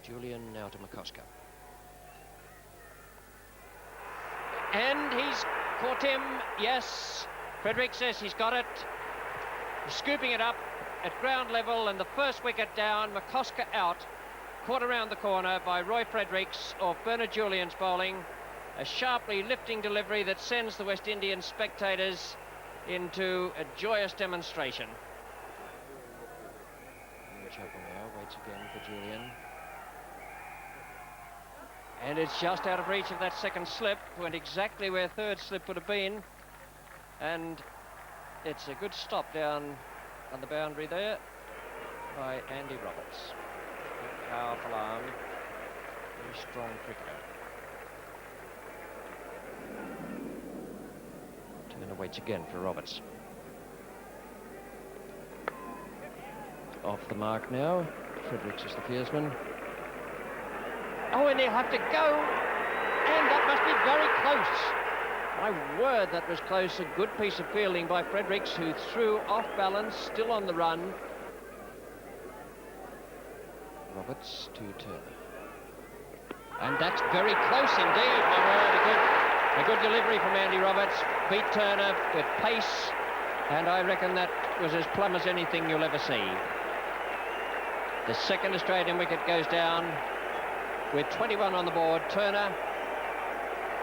Julian now to McCosker. And he's caught him, yes. Fredericks says he's got it. He's scooping it up at ground level, and the first wicket down, McCosker out. Caught around the corner by Roy Fredericks off Bernard Julian's bowling. A sharply lifting delivery that sends the West Indian spectators into a joyous demonstration. Chapel now waits again for Julian. And it's just out of reach of that second slip. Went exactly where third slip would have been. And it's a good stop down on the boundary there by Andy Roberts. Good, powerful arm. Very strong cricketer. Turner waits again for Roberts. Off the mark now. Fredericks is the fiersman. Oh, and he'll have to go. And that must be very close. My word, that was close. A good piece of fielding by Fredericks, who threw off balance, still on the run. Roberts to Turner. And that's very close indeed, my word. A good delivery from Andy Roberts. Beat Turner with pace. And I reckon that was as plumb as anything you'll ever see. The second Australian wicket goes down with 21 on the board. Turner,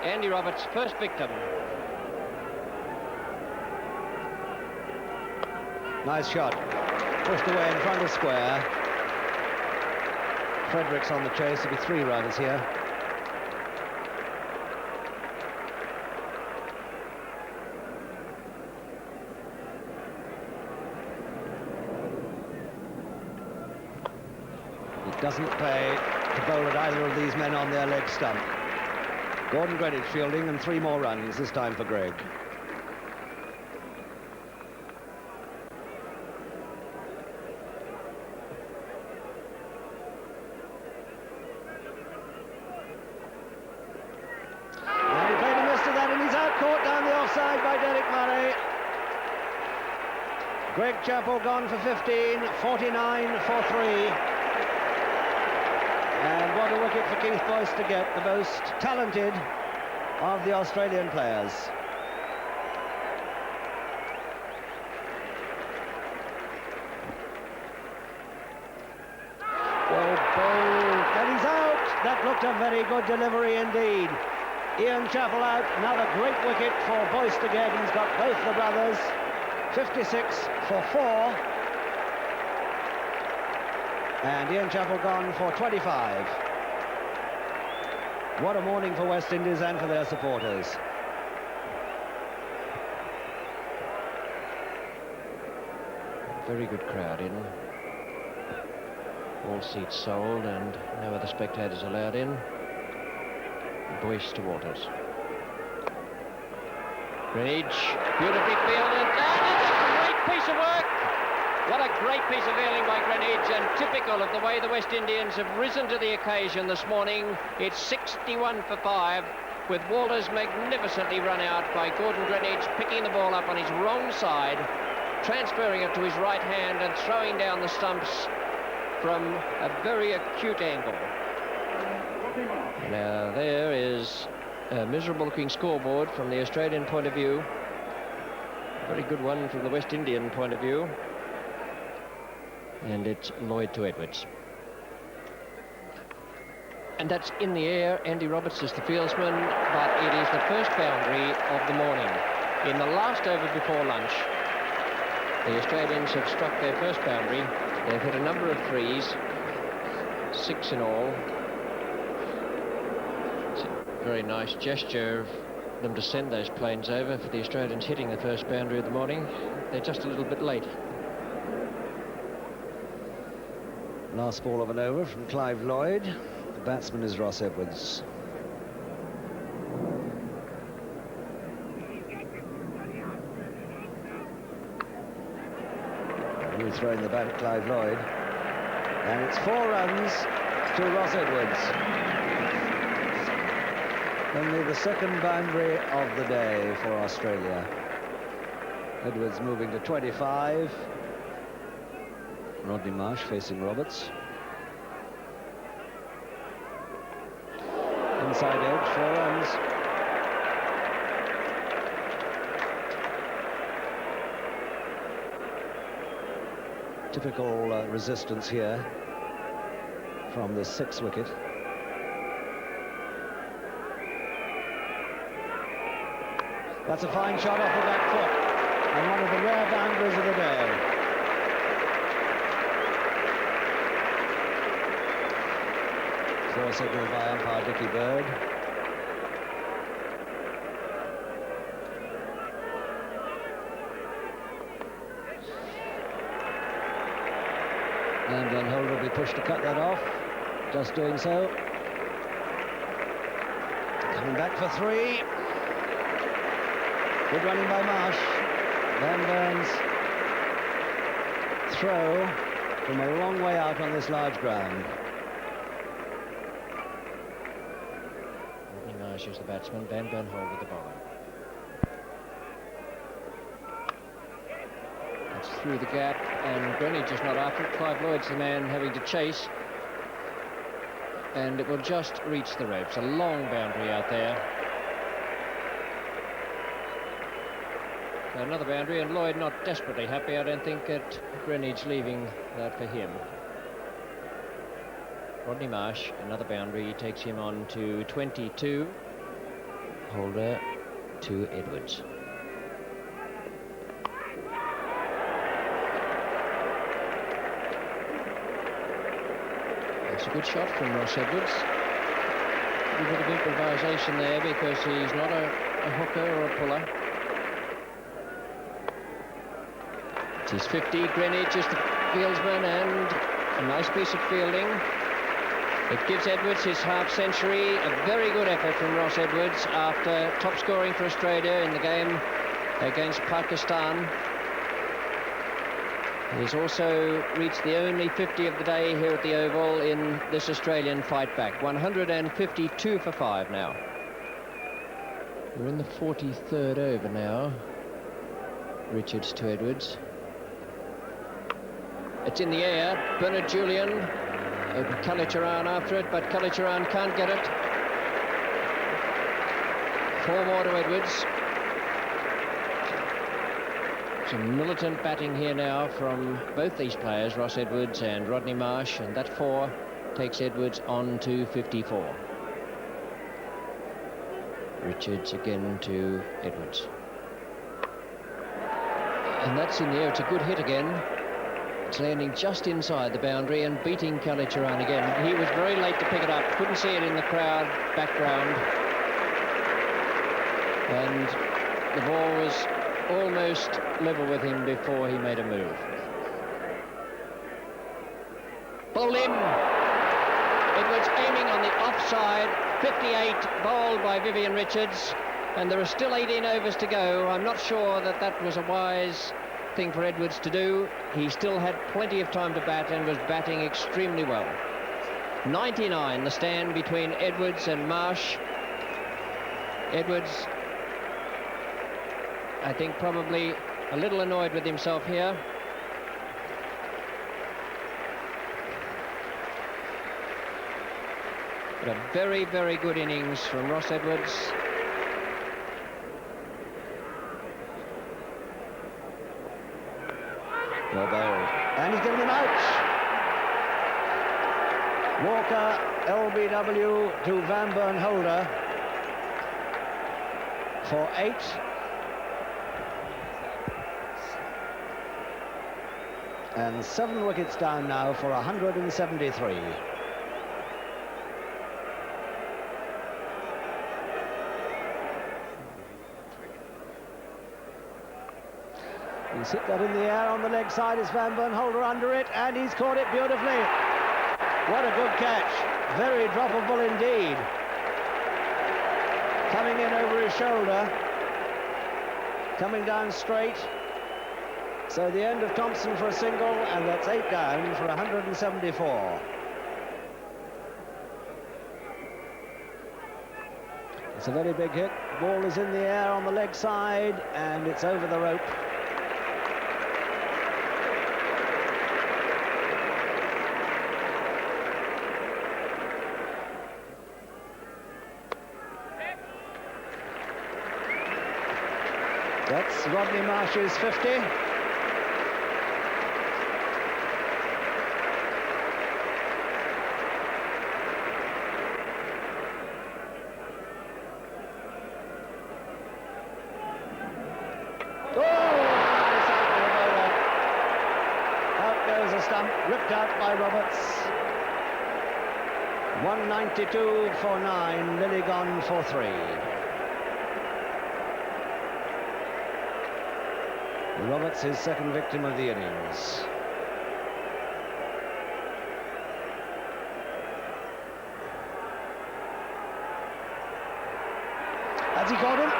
Andy Roberts, first victim. Nice shot. Pushed away in front of square. Fredericks on the chase. It'll be 3 runs here. It doesn't pay to bowl at either of these men on their leg stump. Gordon Greenwich fielding, and 3 more runs, this time for Greg. And he played a miss to that, and he's out caught down the offside by Derek Murray. Greg Chappell gone for 15, 49 for 3. And what a wicket for Keith Boyce to get, the most talented of the Australian players. Well bowled, and he's out. That looked a very good delivery indeed. Ian Chappell out, another great wicket for Boyce to get. He's got both the brothers, 56 for 4. And Ian Chappell gone for 25. What a morning for West Indies and for their supporters. Very good crowd in. All seats sold and no other spectators allowed in. Boyce to Waters. Greenwich, beautifully fielded. That is a great piece of work. What a great piece of fielding by Greenwich, and typical of the way the West Indians have risen to the occasion this morning. It's 61 for 5, with Walters magnificently run out by Gordon Greenwich, picking the ball up on his wrong side, transferring it to his right hand and throwing down the stumps from a very acute angle. Now there is a miserable-looking scoreboard from the Australian point of view. A very good one from the West Indian point of view. And it's Lloyd to Edwards. And that's in the air. Andy Roberts is the fieldsman, but it is the first boundary of the morning. In the last over before lunch, the Australians have struck their first boundary. They've hit a number of 3s, 6 in all. It's a very nice gesture of them to send those planes over for the Australians hitting the first boundary of the morning. They're just a little bit late. Last ball of an over from Clive Lloyd. The batsman is Ross Edwards. He's throwing the bat at Clive Lloyd. And it's 4 runs to Ross Edwards. Only the second boundary of the day for Australia. Edwards moving to 25. Rodney Marsh facing Roberts. inside edge, 4 runs. Typical resistance here from the 6th wicket. That's a fine shot off the back foot, and one of the rare boundaries of the day. Floor signal by umpire Dickie Bird. And Van Holder will be pushed to cut that off. Just doing so. Coming back for 3. Good running by Marsh. Van Burn's throw from a long way out on this large ground. Marsh is the batsman, Van Burnhold with the bowler. It's through the gap, and Greenwich is not after it. Clive Lloyd's the man having to chase, and it will just reach the ropes. A long boundary out there. Another boundary, and Lloyd not desperately happy. I don't think, at Greenwich leaving that for him. Rodney Marsh, another boundary, takes him on to 22. Holder to Edwards. That's a good shot from Ross Edwards. A bit of improvisation there, because he's not a hooker or a puller. It is 50. Greenwich is the fieldsman, and a nice piece of fielding. It gives Edwards his half-century. A very good effort from Ross Edwards after top scoring for Australia in the game against Pakistan. He's also reached the only 50 of the day here at the Oval in this Australian fight back. 152 for 5 now. We're in the 43rd over now. Richards to Edwards. It's in the air. Bernard Julian. Kallicharran after it, but Kallicharran can't get it. 4 more to Edwards. Some militant batting here now from both these players, Ross Edwards and Rodney Marsh, and that 4 takes Edwards on to 54. Richards again to Edwards. And that's in the air. It's a good hit again. It's landing just inside the boundary and beating Kallicharran again. He was very late to pick it up. Couldn't see it in the crowd background. And the ball was almost level with him before he made a move. Bowled in. Edwards aiming on the offside. 58 bowled by Vivian Richards. And there are still 18 overs to go. I'm not sure that that was a wise thing for Edwards to do. He still had plenty of time to bat and was batting extremely well. 99 the stand between Edwards and Marsh. Edwards, I think, probably a little annoyed with himself here. But a very, very good innings from Ross Edwards. Well bowled. And he's given him out. Walker, LBW to Van Burnholder for 8. And 7 wickets down now for 173. He's hit that in the air on the leg side. Is Van Burnholder under it, and he's caught it beautifully. What a good catch. Very droppable indeed. Coming in over his shoulder. Coming down straight. So the end of Thompson for a single, and that's 8 down for 174. It's a very big hit. Ball is in the air on the leg side, and it's over the rope. That's Rodney Marsh's 50. Stump ripped out by Roberts. 192 for 9, Lily gone for 3. Roberts, his second victim of the innings. Has he caught him?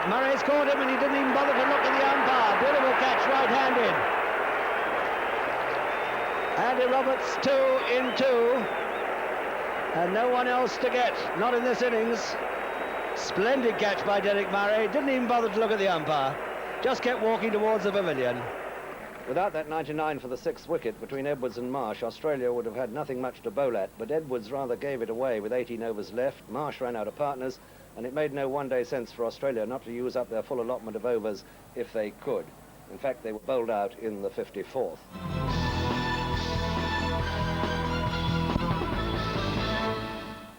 Murray's caught him and he didn't even bother to look at the umpire. Beautiful catch, right-handed. Andy Roberts 2 in 2, and no one else to get, not in this innings. Splendid catch by Derek Murray, didn't even bother to look at the umpire, just kept walking towards the pavilion. Without that 99 for the 6th wicket between Edwards and Marsh, Australia would have had nothing much to bowl at, but Edwards rather gave it away with 18 overs left. Marsh ran out of partners, and it made no one-day sense for Australia not to use up their full allotment of overs if they could. In fact, they were bowled out in the 54th.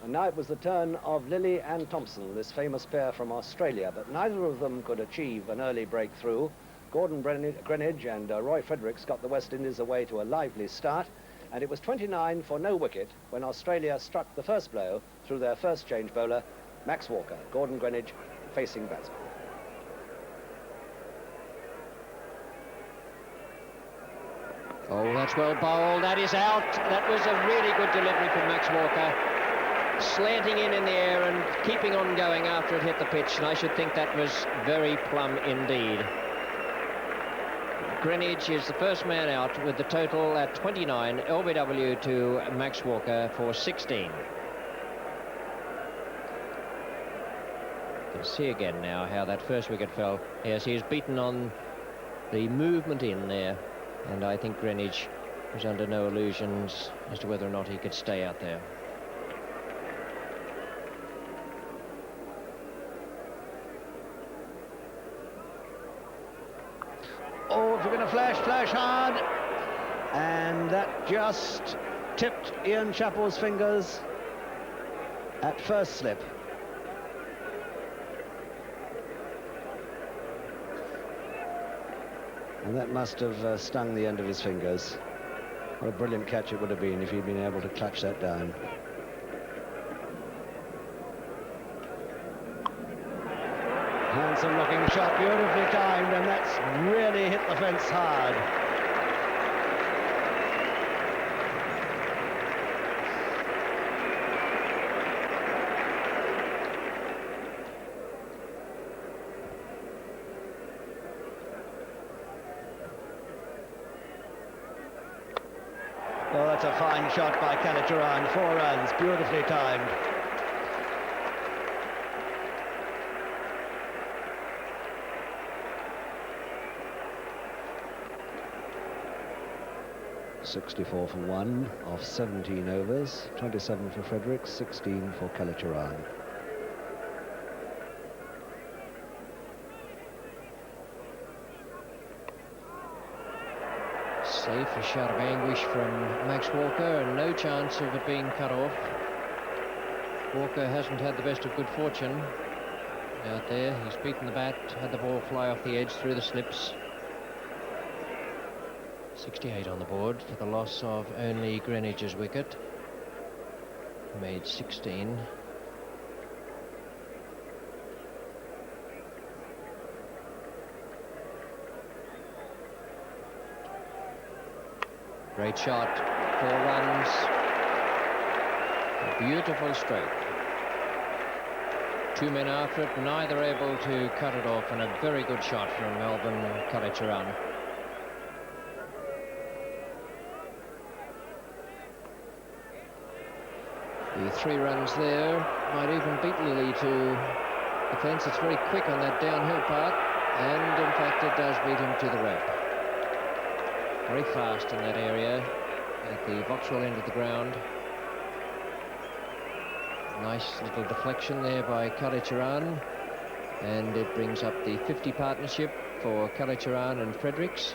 Now it was the turn of Lilly and Thompson, this famous pair from Australia, but neither of them could achieve an early breakthrough. Gordon Greenidge and Roy Fredericks got the West Indies away to a lively start, and it was 29 for no wicket when Australia struck the first blow through their first change bowler, Max Walker. Gordon Greenidge facing batsman. Oh, that's well bowled. That is out. That was a really good delivery from Max Walker. Slanting in the air and keeping on going after it hit the pitch, and I should think that was very plumb indeed. Greenidge is the first man out with the total at 29, LBW to Max Walker for 16. You can see again now how that first wicket fell. Yes, he's beaten on the movement in there, and I think Greenidge was under no illusions as to whether or not he could stay out there. Oh, if you're going to flash hard. And that just tipped Ian Chappell's fingers at first slip. And that must have stung the end of his fingers. What a brilliant catch it would have been if he'd been able to clutch that down. Handsome looking shot, beautifully timed, and that's really hit the fence hard. Oh, that's a fine shot by KALLICHARRAN. 4 runs, beautifully timed. .64 for 1 off 17 overs, 27 for Fredericks, 16 for KALLICHARRAN. Safe, a shout of anguish from Max Walker, and no chance of it being cut off. Walker hasn't had the best of good fortune out there. He's beaten the bat, had the ball fly off the edge through the slips. 68 on the board for the loss of only Greenidge's wicket. Made 16. Great shot, 4 runs. A beautiful stroke. 2 men after it, neither able to cut it off, and a very good shot from ALVIN KALLICHARRAN. The 3 runs there might even beat Lilly to the fence. It's very quick on that downhill part, and in fact it does beat him to the rope. Very fast in that area at the Vauxhall end of the ground. Nice little deflection there by KALLICHARRAN, And it brings up the 50 partnership for KALLICHARRAN and Fredericks.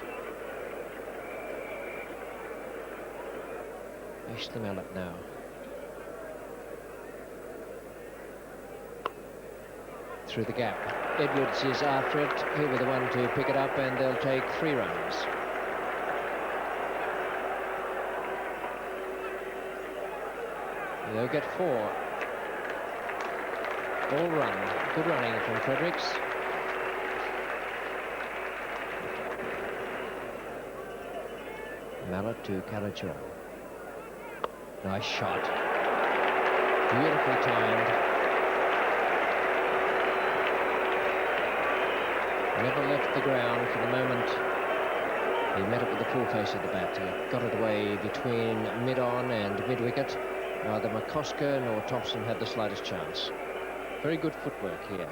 Fish the mallet now. Through the gap. Edwards is after it. He'll be the one to pick it up, and they'll take 3 runs. They'll get 4. All run. Good running from Fredericks. Mallet to KALLICHARRAN. Nice shot. Beautifully timed. Never left the ground for the moment. He met it with the full face of the bat. He got it away between mid-on and mid-wicket. Neither McCosker nor Thompson had the slightest chance. Very good footwork here.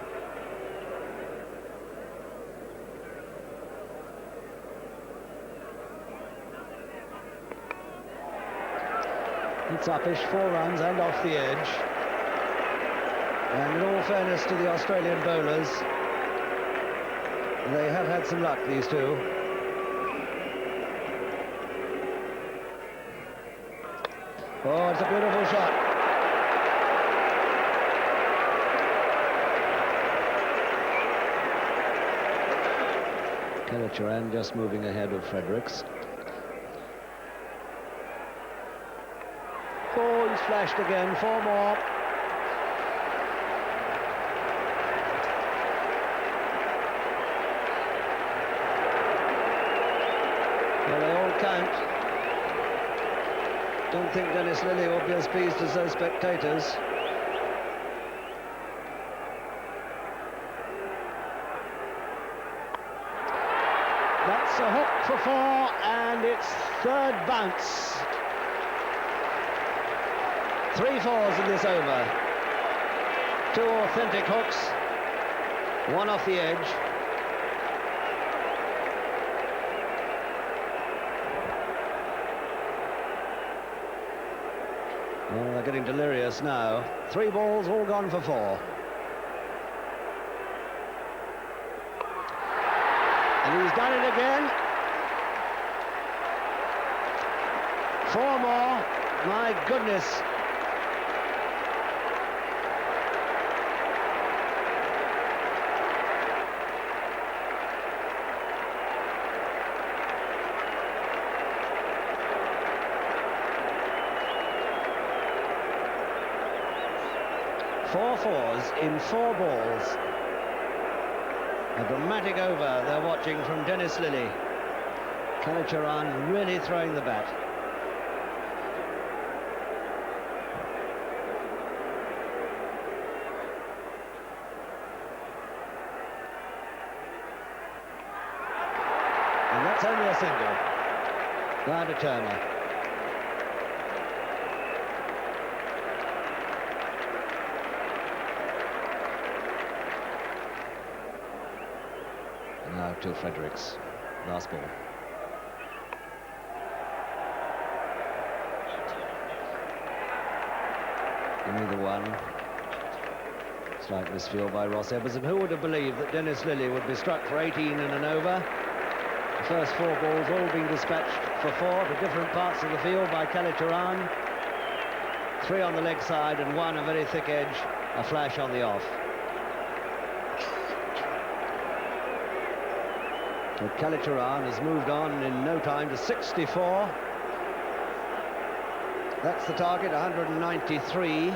It's uppish, 4 runs and off the edge. And in all fairness to the Australian bowlers, they have had some luck, these two. Oh, it's a beautiful shot. KALLICHARRAN just moving ahead of Fredericks. Oh, he's flashed again, 4 more. Well, they all count. Don't think Dennis Lillee will be as pleased as those spectators. That's a hook for 4, and it's 3rd bounce. 3 fours in this over. 2 authentic hooks, 1 off the edge. Well, they're getting delirious now. 3 balls, all gone for 4. And he's done it again. 4 more. My goodness. Four fours in 4 balls. A dramatic over they're watching from Dennis Lillee. KALLICHARRAN really throwing the bat. And that's only a single. Down to Turner. Now to Fredericks. Last ball. Only the 1. Slight misfield by Ross Edwards. And who would have believed that Dennis Lillee would be struck for 18 and an over? The first 4 balls all being dispatched for 4 to different parts of the field by KALLICHARRAN. 3 on the leg side and 1 a very thick edge, a flash on the off. But KALLICHARRAN has moved on in no time to 64. That's the target, 193.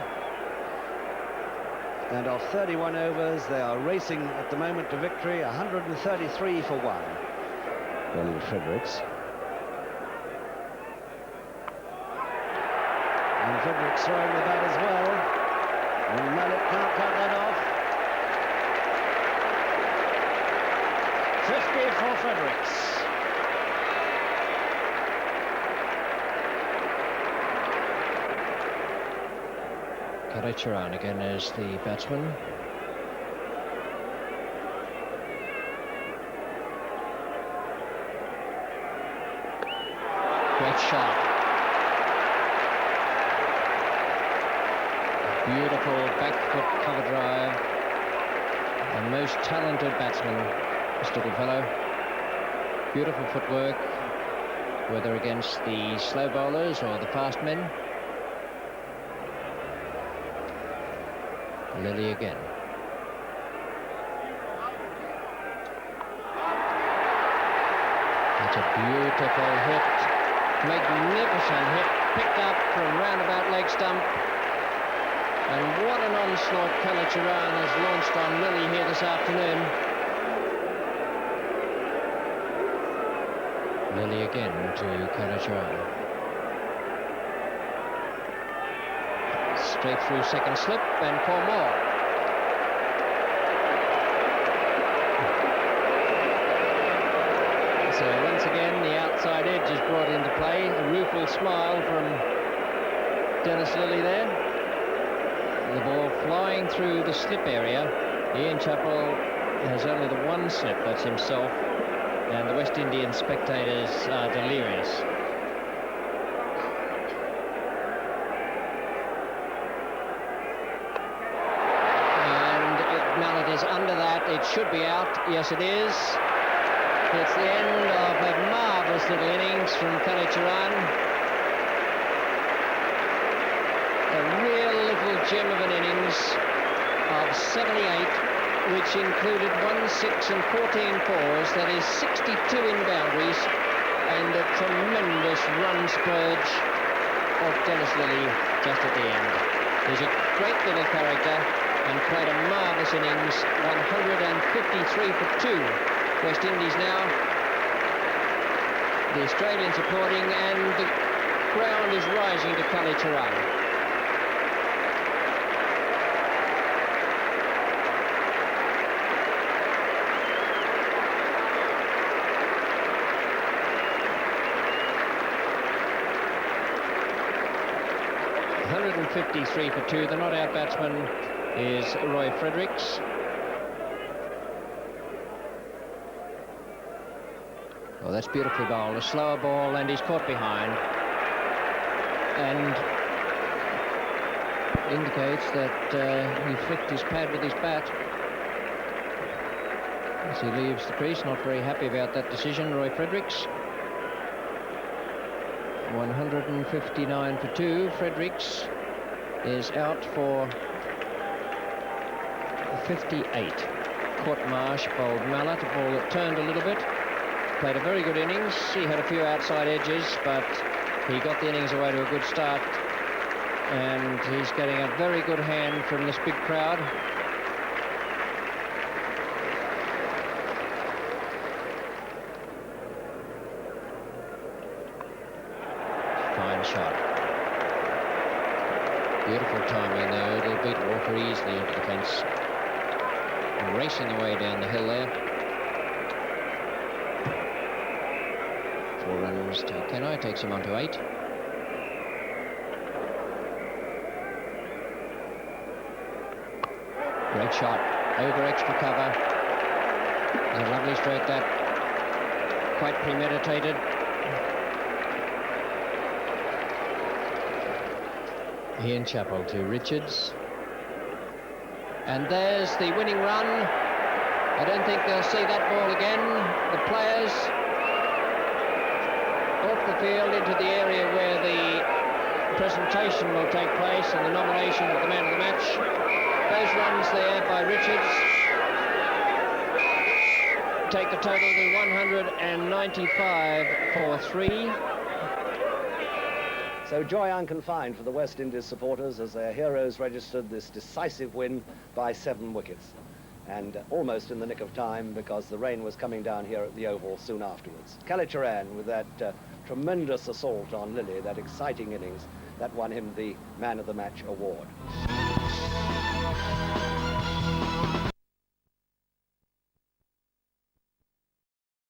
And of 31 overs, they are racing at the moment to victory, 133 for 1. Well, Fredericks. And Fredericks throwing the bat as well. And Mallet can't cut that off. 50 for Fredericks. KALLICHARRAN again as the batsman. Great shot. Beautiful back foot cover drive. A most talented batsman, this little fellow. Beautiful footwork, whether against the slow bowlers or the fast men. Lilly again. That's a beautiful hit. Magnificent hit, picked up from roundabout leg stump. And what an onslaught KALLICHARRAN has launched on Lilly here this afternoon. Lilly again to KALLICHARRAN. Straight through second slip and 4 more. So once again the outside edge is brought into play. A rueful smile from Dennis Lilly there. The ball flying through the slip area. Ian Chappell has only the one slip, that's himself, and the West Indian spectators are delirious. And Mallet is under that. It should be out. Yes, it is. It's the end of a marvellous little innings from KALLICHARRAN. A real little gem of an innings of 78, which included 1 6 and 14 fours. That is 62 in boundaries, and a tremendous run spurge of Dennis Lilly just at the end. He's a great little character and played a marvellous innings. 153 for 2. West Indies now. The Australians applauding, and the ground is rising to KALLICHARRAN. 153 for 2. The not-out batsman is Roy Fredericks. Well, that's beautifully bowled. A slower ball, and he's caught behind. And indicates that he flicked his pad with his bat as he leaves the crease. Not very happy about that decision, Roy Fredericks. 159 for 2. Fredericks is out for 58. Caught Marsh, bowled Mallet, a ball that turned a little bit. Played a very good innings. He had a few outside edges, but he got the innings away to a good start. And he's getting a very good hand from this big crowd. Fine shot. Beautiful timing there. It'll beat Walker easily into the fence. Racing away down the hill there. 4 runs to Kenai, takes him on to 8. Great shot, over extra cover. It's a lovely stroke that, quite premeditated. Ian Chappell to Richards. And there's the winning run. I don't think they'll see that ball again. The players off the field into the area where the presentation will take place and the nomination of the man of the match. Those runs there by Richards take the total to 195 for 3. So joy unconfined for the West Indies supporters as their heroes registered this decisive win by 7 wickets. And almost in the nick of time, because the rain was coming down here at the Oval soon afterwards. KALLICHARRAN with that tremendous assault on Lilly, that exciting innings, that won him the Man of the Match award.